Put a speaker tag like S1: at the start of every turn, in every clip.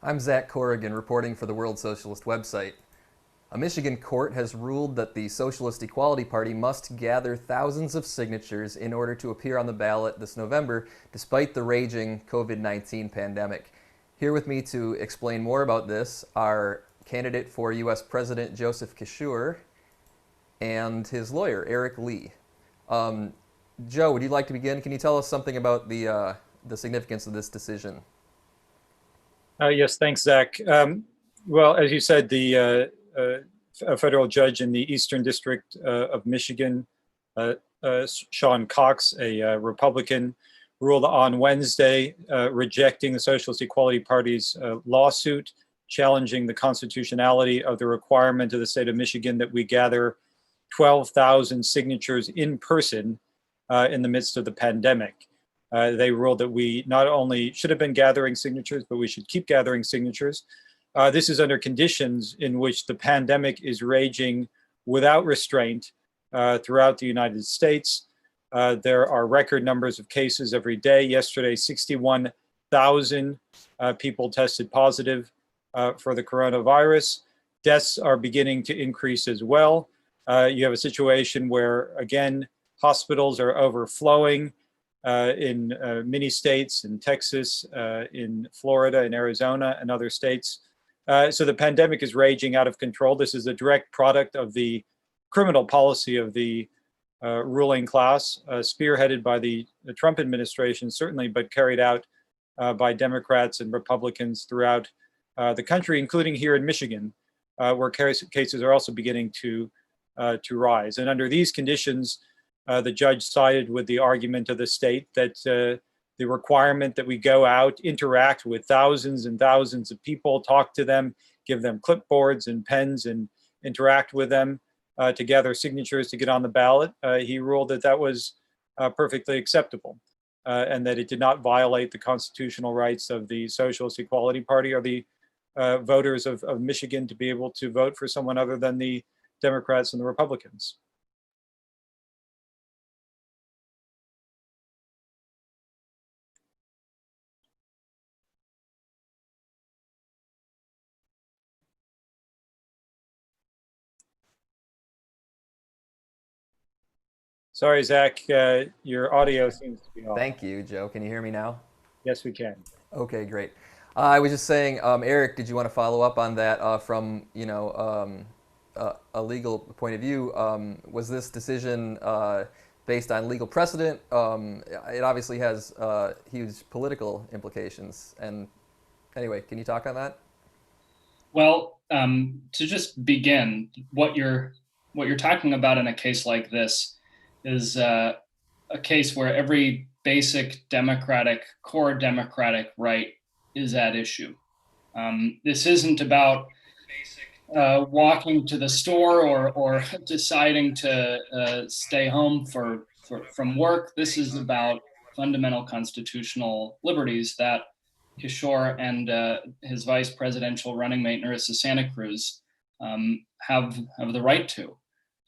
S1: I'm Zach Corrigan reporting for the World Socialist website. A Michigan court has ruled that the Socialist Equality Party must gather thousands of signatures in order to appear on the ballot this November, despite the raging COVID-19 pandemic. Here with me to explain more about this are candidate for U.S. President Joseph Kishore and his lawyer, Eric Lee. Joe, would you like to begin? Can you tell us something about the significance of this decision?
S2: Yes, thanks, Zach. Well, as you said, a federal judge in the Eastern District of Michigan, Sean Cox, a Republican, ruled on Wednesday rejecting the Socialist Equality Party's lawsuit, challenging the constitutionality of the requirement of the state of Michigan that we gather 12,000 signatures in person in the midst of the pandemic. They ruled that we not only should have been gathering signatures, but we should keep gathering signatures. This is under conditions in which the pandemic is raging without restraint throughout the United States. There are record numbers of cases every day. Yesterday, 61,000 people tested positive for the coronavirus. Deaths are beginning to increase as well. You have a situation where, again, hospitals are overflowing in many states, in Texas, in Florida, in Arizona, and other states. So the pandemic is raging out of control. This is a direct product of the criminal policy of the ruling class, spearheaded by the Trump administration, certainly, but carried out by Democrats and Republicans throughout the country, including here in Michigan, where cases are also beginning to rise. And under these conditions, the judge sided with the argument of the state that the requirement that we go out, interact with thousands and thousands of people, talk to them, give them clipboards and pens and interact with them to gather signatures to get on the ballot. He ruled that that was perfectly acceptable and that it did not violate the constitutional rights of the Socialist Equality Party or the voters of Michigan to be able to vote for someone other than the Democrats and the Republicans. Sorry, Zach, your audio seems to be off.
S1: Thank you, Joe. Can you hear me now?
S2: Yes, we can.
S1: Okay, great. I was just saying, Eric, did you want to follow up on that from a legal point of view? Was this decision based on legal precedent? It obviously has huge political implications. And anyway, can you talk on that?
S3: Well, to just begin, what you're talking about in a case like this is a case where every basic core democratic right is at issue. This isn't about walking to the store or deciding to stay home from work. This is about fundamental constitutional liberties that Kishore and his vice presidential running mate Narissa Santa Cruz have the right to.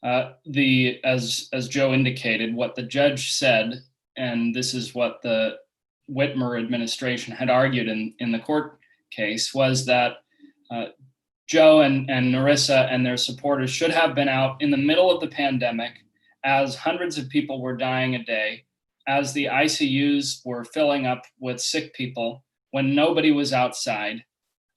S3: As Joe indicated, what the judge said, and this is what the Whitmer administration had argued in the court case, was that Joe and Narissa and their supporters should have been out in the middle of the pandemic as hundreds of people were dying a day, as the ICUs were filling up with sick people when nobody was outside,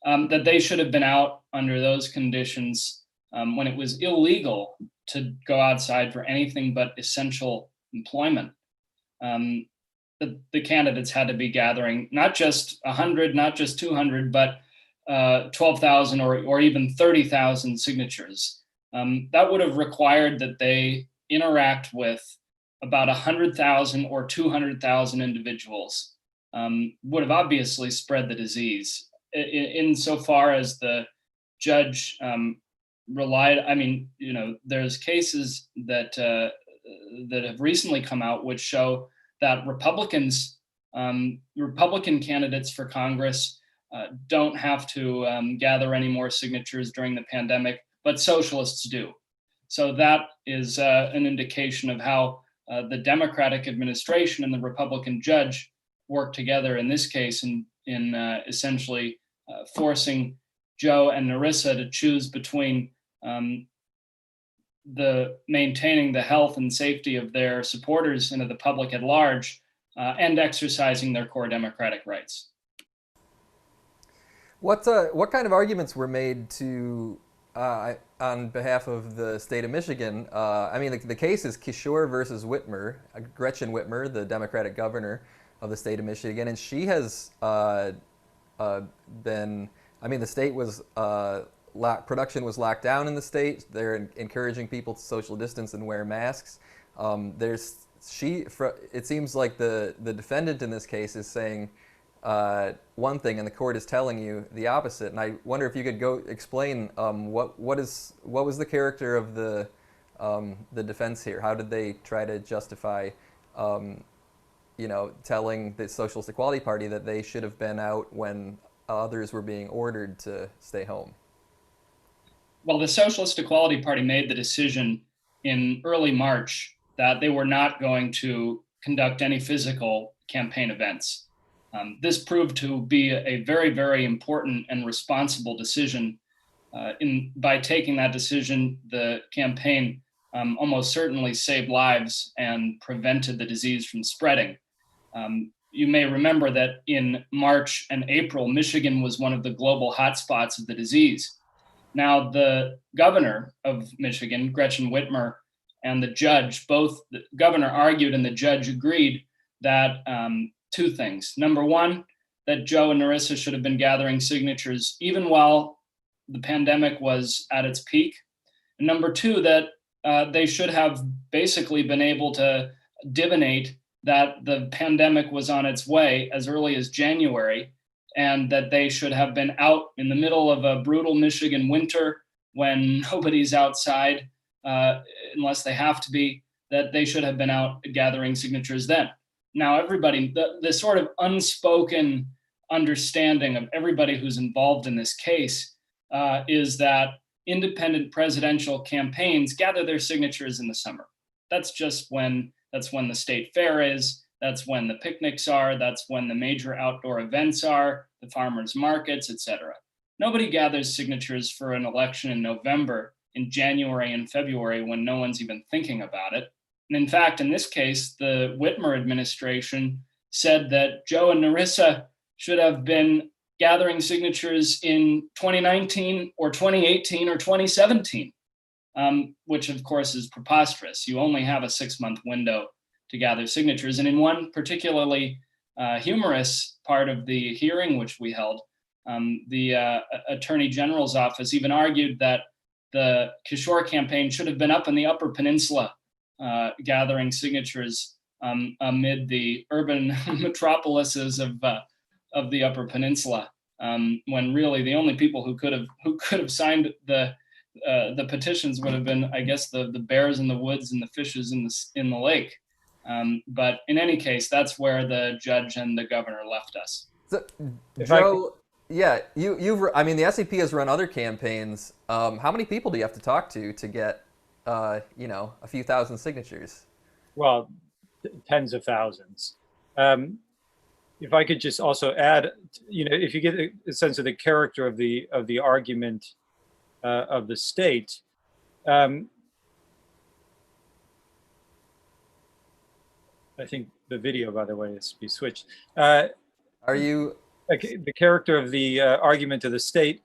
S3: that they should have been out under those conditions when it was illegal to go outside for anything but essential employment. The candidates had to be gathering not just 100, not just 200, but 12,000 or even 30,000 signatures. That would have required that they interact with about 100,000 or 200,000 individuals. Would have obviously spread the disease. Insofar as the judge relied, there's cases that have recently come out which show that Republican candidates for Congress don't have to gather any more signatures during the pandemic, but socialists do. So that is an indication of how the Democratic administration and the Republican judge worked together in this case in essentially forcing Joe and Narissa to choose between the maintaining the health and safety of their supporters and of the public at large, and exercising their core democratic rights.
S1: What kind of arguments were made to on behalf of the state of Michigan? I mean, the case is Kishore versus Whitmer, Gretchen Whitmer, the Democratic governor of the state of Michigan, and she has been. I mean, the state was production was locked down in the state. They're encouraging people to social distance and wear masks. It seems like the defendant in this case is saying one thing, and the court is telling you the opposite. And I wonder if you could go explain what was the character of the defense here? How did they try to justify, telling the Socialist Equality Party that they should have been out when others were being ordered to stay home?
S3: Well, the Socialist Equality Party made the decision in early March that they were not going to conduct any physical campaign events. This proved to be a very, very important and responsible decision. By taking that decision, the campaign almost certainly saved lives and prevented the disease from spreading. You may remember that in March and April, Michigan was one of the global hotspots of the disease. Now, the governor of Michigan, Gretchen Whitmer, and the judge, both the governor argued and the judge agreed that two things. Number one, that Joe and Narissa should have been gathering signatures even while the pandemic was at its peak. And number two, that they should have basically been able to divinate that the pandemic was on its way as early as January, and that they should have been out in the middle of a brutal Michigan winter when nobody's outside, unless they have to be, that they should have been out gathering signatures then. Now, everybody, the sort of unspoken understanding of everybody who's involved in this case is that independent presidential campaigns gather their signatures in the summer. That's when the state fair is. That's when the picnics are. That's when the major outdoor events are, the farmers markets, etc. Nobody gathers signatures for an election in November, in January and February, when no one's even thinking about it. And in fact, in this case, the Whitmer administration said that Joe and Narissa should have been gathering signatures in 2019 or 2018 or 2017, which of course is preposterous. You only have a 6-month window to gather signatures. And in one particularly humorous part of the hearing which we held, the Attorney General's office even argued that the Kishore campaign should have been up in the Upper Peninsula gathering signatures amid the urban metropolises of the Upper Peninsula, when really the only people who could have signed the petitions would have been, I guess, the bears in the woods and the fishes in the lake. But in any case, that's where the judge and the governor left us. So,
S1: Joe, yeah, I mean, the SEP has run other campaigns. How many people do you have to talk to get, a few thousand signatures?
S2: Well, tens of thousands. If I could just also add, if you get a sense of the character of the argument of the state, I think the video, by the way, is to be switched.
S1: Are you
S2: the character of the argument of the state?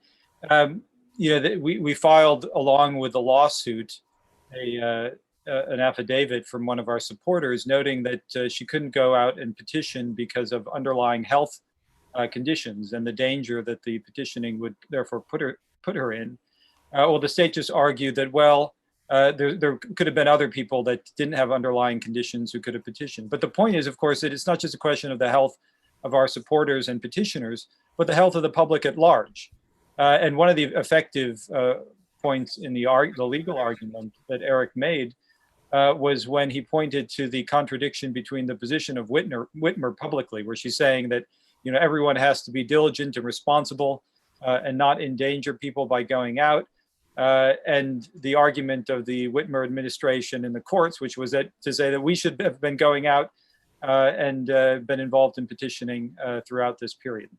S2: We filed along with the lawsuit an affidavit from one of our supporters noting that she couldn't go out and petition because of underlying health conditions and the danger that the petitioning would therefore put her in. Well, the state just argued that, well, there could have been other people that didn't have underlying conditions who could have petitioned. But the point is, of course, that it's not just a question of the health of our supporters and petitioners, but the health of the public at large. And one of the effective points in the legal argument that Eric made was when he pointed to the contradiction between the position of Whitmer publicly, where she's saying that everyone has to be diligent and responsible and not endanger people by going out, and the argument of the Whitmer administration in the courts, which was to say that we should have been going out and been involved in petitioning throughout this period.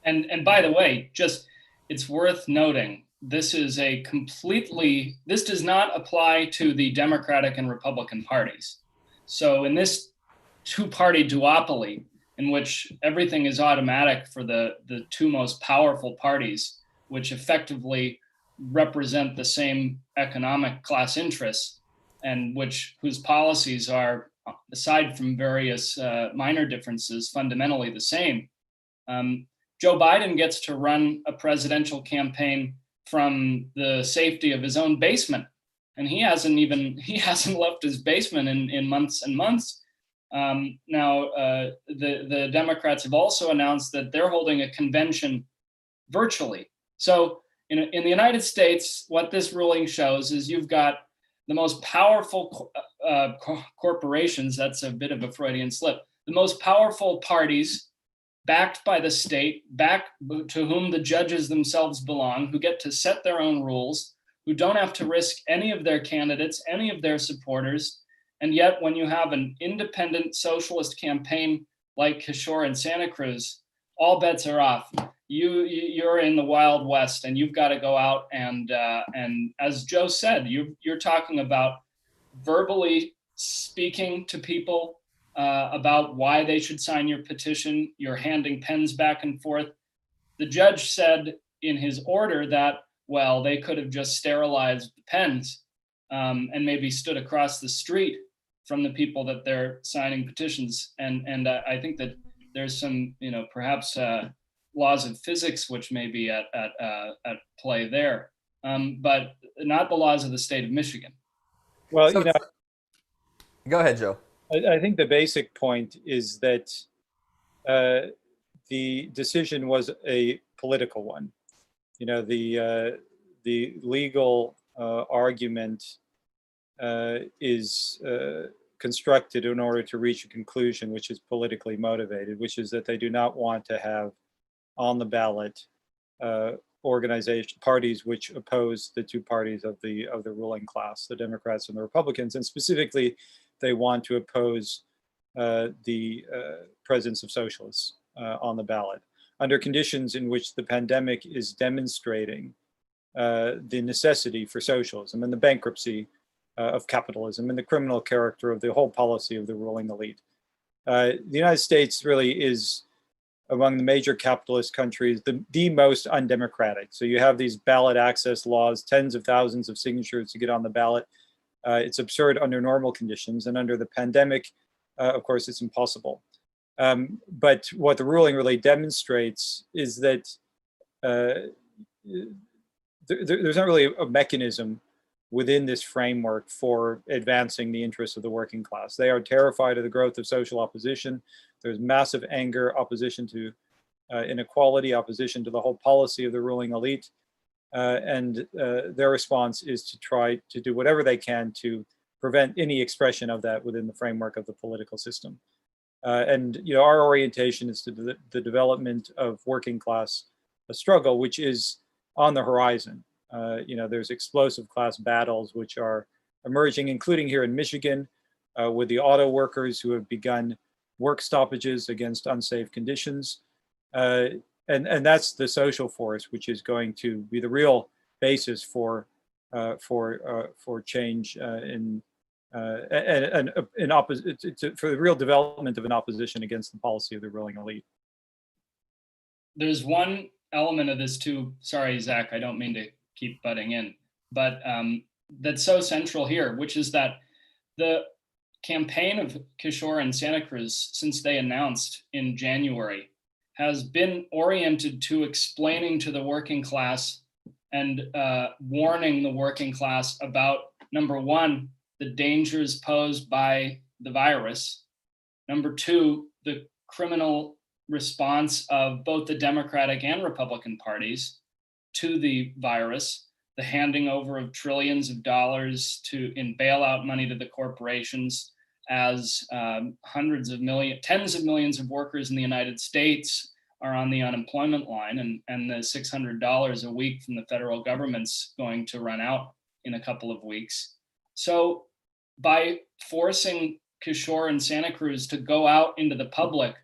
S3: And by the way, just it's worth noting, this does not apply to the Democratic and Republican parties. So in this two-party duopoly, in which everything is automatic for the two most powerful parties, which effectively represent the same economic class interests, and whose policies are, aside from various minor differences, fundamentally the same. Joe Biden gets to run a presidential campaign from the safety of his own basement, and he hasn't left his basement in months and months. Now, the Democrats have also announced that they're holding a convention virtually. So in the United States, what this ruling shows is you've got the most powerful corporations, that's a bit of a Freudian slip, the most powerful parties backed by the state, to whom the judges themselves belong, who get to set their own rules, who don't have to risk any of their candidates, any of their supporters. And yet when you have an independent socialist campaign like Kishore in Santa Cruz, all bets are off. You're in the Wild West, and you've got to go out and as Joe said, you're talking about verbally speaking to people about why they should sign your petition. You're handing pens back and forth. The judge said in his order that, well, they could have just sterilized the pens and maybe stood across the street from the people that they're signing petitions. And I think that there's some, perhaps laws of physics which may be at play there, but not the laws of the state of Michigan.
S2: Well,
S1: So, go ahead, Joe.
S2: I think the basic point is that the decision was a political one. The legal argument is constructed in order to reach a conclusion which is politically motivated, which is that they do not want to have on the ballot parties which oppose the two parties of the ruling class, the Democrats and the Republicans, and specifically they want to oppose the presence of socialists on the ballot under conditions in which the pandemic is demonstrating the necessity for socialism and the bankruptcy of capitalism and the criminal character of the whole policy of the ruling elite. The United States really is, among the major capitalist countries, the most undemocratic. So you have these ballot access laws, tens of thousands of signatures to get on the ballot. It's absurd under normal conditions, and under the pandemic, of course, it's impossible. But what the ruling really demonstrates is that there's not really a mechanism within this framework for advancing the interests of the working class. They are terrified of the growth of social opposition. There's massive anger, opposition to inequality, opposition to the whole policy of the ruling elite. And their response is to try to do whatever they can to prevent any expression of that within the framework of the political system. And our orientation is to the development of working class struggle, which is on the horizon. There's explosive class battles which are emerging, including here in Michigan, with the auto workers who have begun work stoppages against unsafe conditions. And that's the social force, which is going to be the real basis for change and for the real development of an opposition against the policy of the ruling elite.
S3: There's one element of this too. Sorry, Zach, I don't mean to keep butting in, but that's so central here, which is that the campaign of Kishore and Santa Cruz, since they announced in January, has been oriented to explaining to the working class and warning the working class about, number one, the dangers posed by the virus. Number two, the criminal response of both the Democratic and Republican parties to the virus, the handing over of trillions of dollars in bailout money to the corporations, as tens of millions of workers in the United States are on the unemployment line, and the $600 a week from the federal government's going to run out in a couple of weeks. So by forcing Kishore and Santa Cruz to go out into the public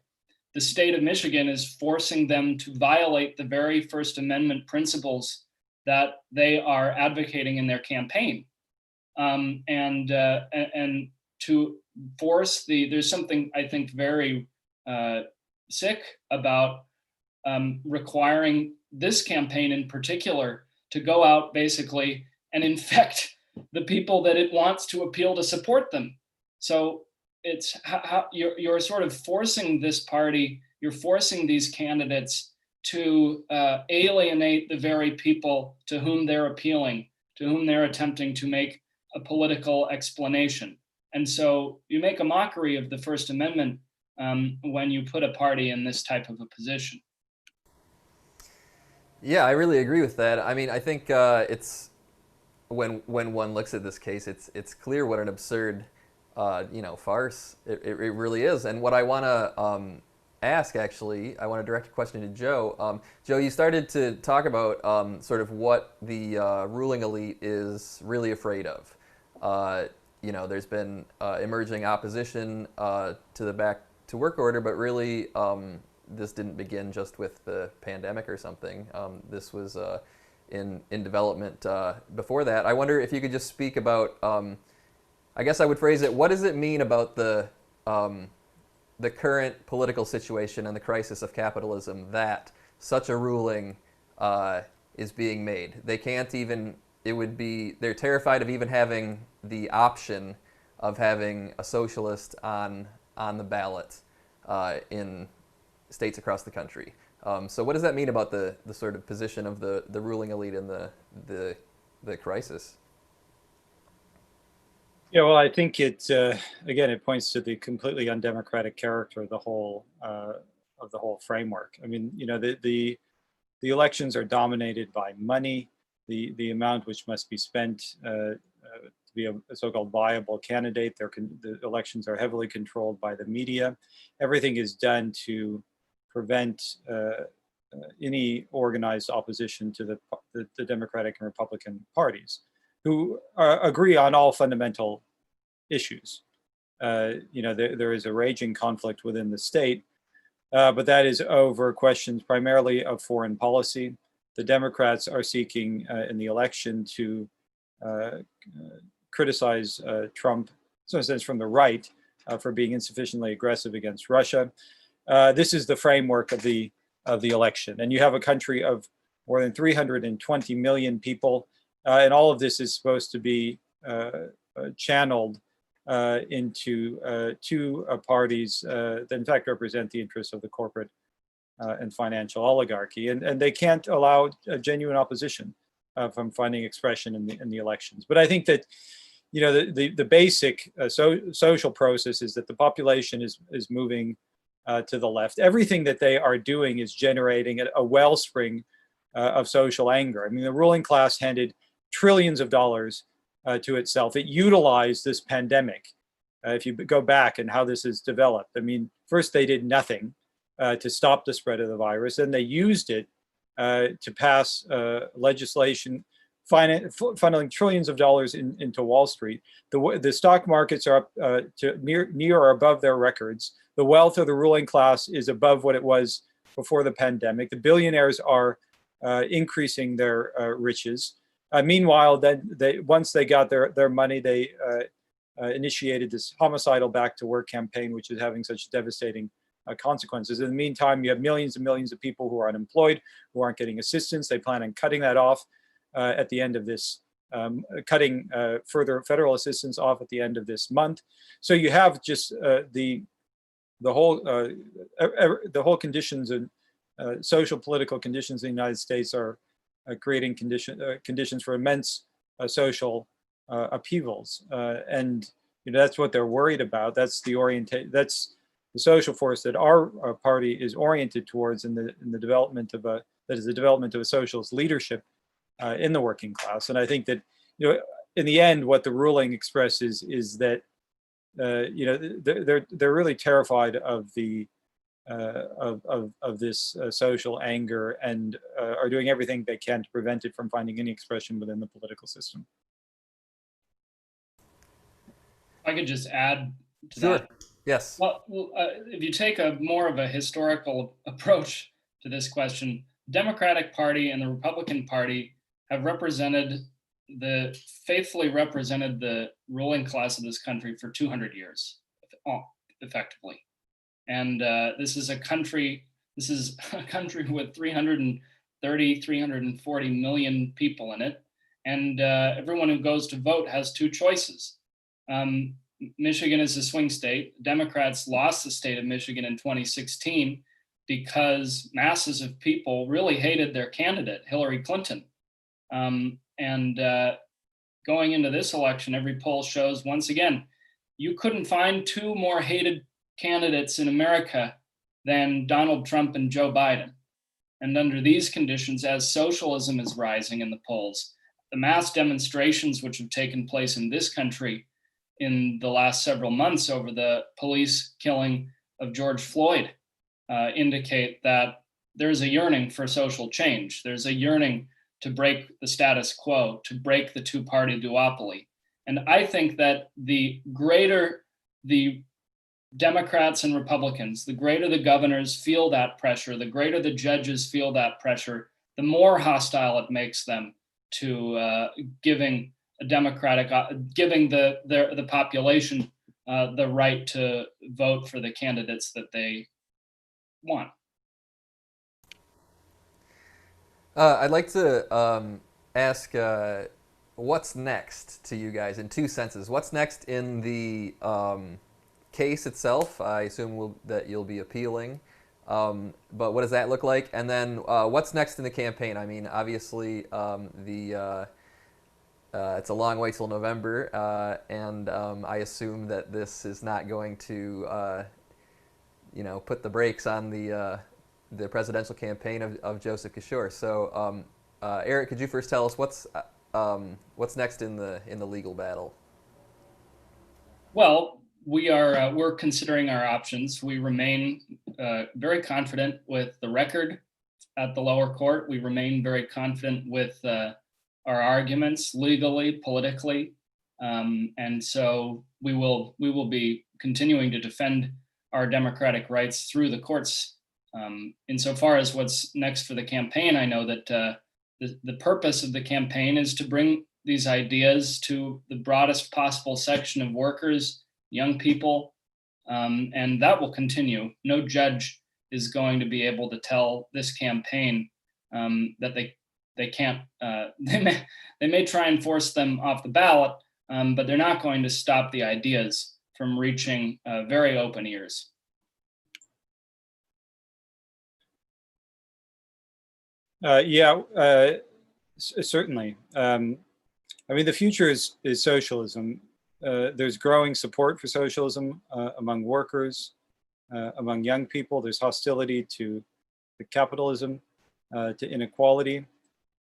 S3: the state of Michigan is forcing them to violate the very First Amendment principles that they are advocating in their campaign. And to force there's something I think very sick about requiring this campaign in particular to go out basically and infect the people that it wants to appeal to support them. So it's how you're sort of forcing this party, you're forcing these candidates to alienate the very people to whom they're appealing, to whom they're attempting to make a political explanation. And so you make a mockery of the First Amendment when you put a party in this type of a position.
S1: Yeah, I really agree with that. I mean, I think it's when one looks at this case, it's clear what an absurd farce it really is. And what I want to ask, actually, I want to direct a question to Joe. Joe, you started to talk about sort of what the ruling elite is really afraid of. There's been emerging opposition to the back to work order, but really this didn't begin just with the pandemic or something. This was in development before that. I wonder if you could just speak about, I guess I would phrase it, what does it mean about the current political situation and the crisis of capitalism that such a ruling is being made? They can't even, they're terrified of even having the option of having a socialist on the ballot in states across the country. So what does that mean about the sort of position of the ruling elite in the crisis?
S2: Yeah, well, I think again, it points to the completely undemocratic character of the whole framework. I mean, the elections are dominated by money, the amount which must be spent to be a so-called viable candidate. The elections are heavily controlled by the media. Everything is done to prevent any organized opposition to the Democratic and Republican parties, who agree on all fundamental issues. There is a raging conflict within the state, but that is over questions primarily of foreign policy. The Democrats are seeking in the election to criticize Trump, in a sense from the right, for being insufficiently aggressive against Russia. This is the framework of the election, and you have a country of more than 320 million people, and all of this is supposed to be channeled into two parties that in fact represent the interests of the corporate and financial oligarchy, and they can't allow a genuine opposition from finding expression in the elections. But I think that the basic social process is that the population is moving to the left. Everything that they are doing is generating a wellspring of social anger. I mean, the ruling class handed trillions of dollars to itself. It utilized this pandemic. If you go back and how this has developed, I mean, first they did nothing to stop the spread of the virus, and they used it to pass legislation funneling trillions of dollars into Wall Street. The stock markets are up to near or above their records. The wealth of the ruling class is above what it was before the pandemic. The billionaires are increasing their riches. Meanwhile, then once they got their money, they initiated this homicidal back to work campaign, which is having such devastating consequences. In the meantime, you have millions and millions of people who are unemployed, who aren't getting assistance. They plan on cutting that off at the end of this, cutting further federal assistance off at the end of this month. So you have just the whole conditions and social political conditions in the United States are creating conditions for immense social upheavals, and that's what they're worried about. That's the social force that our party is oriented towards in the development of the development of a socialist leadership in the working class. And I think that in the end, what the ruling expresses is that they're really terrified of the of this social anger, and are doing everything they can to prevent it from finding any expression within the political system.
S3: If I could just add to
S1: Sure.
S3: that.
S1: Yes.
S3: Well, if you take a more of a historical approach to this question, Democratic Party and the Republican Party have faithfully represented the ruling class of this country for 200 years, effectively. And this is a country with 330, 340 million people in it. And everyone who goes to vote has two choices. Michigan is a swing state. Democrats lost the state of Michigan in 2016 because masses of people really hated their candidate, Hillary Clinton. And going into this election, every poll shows, once again, you couldn't find two more hated candidates in America than Donald Trump and Joe Biden. And under these conditions, as socialism is rising in the polls, the mass demonstrations which have taken place in this country in the last several months over the police killing of George Floyd indicate that there's a yearning for social change. There's a yearning to break the status quo, to break the two-party duopoly. And I think that the greater the Democrats and Republicans, the greater the governors feel that pressure, the greater the judges feel that pressure, the more hostile it makes them to giving the population the right to vote for the candidates that they want.
S1: I'd like to ask what's next to you guys in two senses. What's next in the case itself? I assume that you'll be appealing, but what does that look like? And then what's next in the campaign? I mean, obviously, it's a long way till November, and I assume that this is not going to, put the brakes on the presidential campaign of Joseph Kishore. So, Eric, could you first tell us what's next in the legal battle?
S3: Well, we're considering our options. We remain very confident with the record at the lower court. We remain very confident with our arguments legally, politically, and so we will be continuing to defend our democratic rights through the courts. Insofar as what's next for the campaign, I know that the purpose of the campaign is to bring these ideas to the broadest possible section of workers, young people, and that will continue. No judge is going to be able to tell this campaign that they can't. They may try and force them off the ballot, but they're not going to stop the ideas from reaching very open ears.
S2: Certainly. I mean, the future is socialism. There's growing support for socialism among workers, among young people. There's hostility to capitalism, to inequality.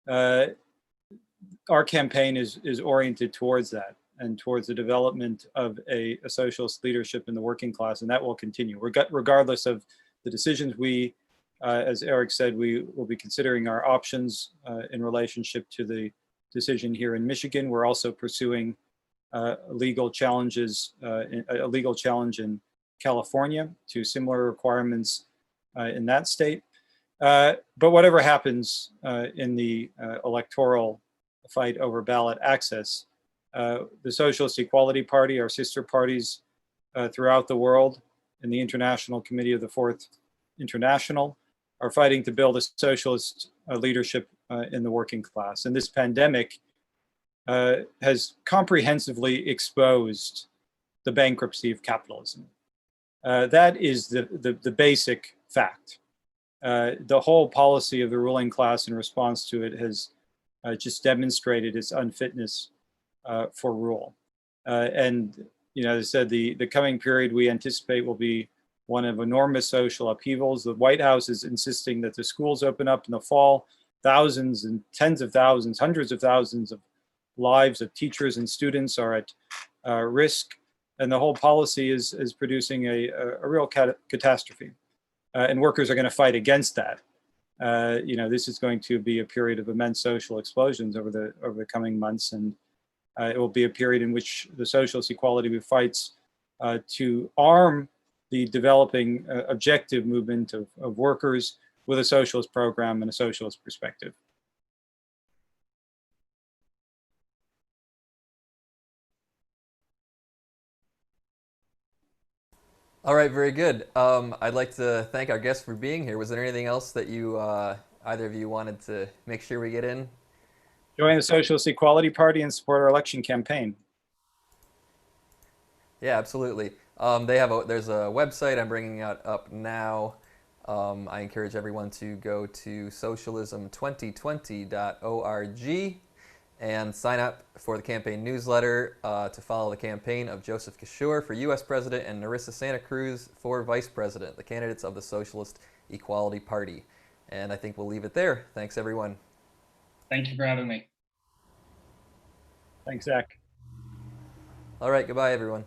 S2: Our campaign is oriented towards that and towards the development of a socialist leadership in the working class, and that will continue regardless of the decisions we, as Eric said, we will be considering our options in relationship to the decision here in Michigan. We're also pursuing legal challenges, a legal challenge in California to similar requirements in that state. But whatever happens in the electoral fight over ballot access, the Socialist Equality Party, our sister parties throughout the world, and the International Committee of the Fourth International are fighting to build a socialist leadership in the working class. And this pandemic has comprehensively exposed the bankruptcy of capitalism. That is the basic fact. The whole policy of the ruling class in response to it has just demonstrated its unfitness for rule. And, as I said, the coming period we anticipate will be one of enormous social upheavals. The White House is insisting that the schools open up in the fall. Thousands and tens of thousands, hundreds of thousands of lives of teachers and students are at risk. And the whole policy is producing a real catastrophe. And workers are going to fight against that. This is going to be a period of immense social explosions over the coming months, and it will be a period in which the socialist equality fights to arm the developing objective movement of workers with a socialist program and a socialist perspective.
S1: All right, very good. I'd like to thank our guests for being here. Was there anything else that you, either of you wanted to make sure we get in?
S2: Join the Socialist Equality Party and support our election campaign.
S1: Yeah, absolutely. There's a website I'm bringing up now. I encourage everyone to go to socialism2020.org and sign up for the campaign newsletter to follow the campaign of Joseph Kishore for U.S. President and Narissa Santa Cruz for Vice President, the candidates of the Socialist Equality Party. And I think we'll leave it there. Thanks, everyone.
S3: Thank you for having me.
S2: Thanks, Zach.
S1: All right, goodbye, everyone.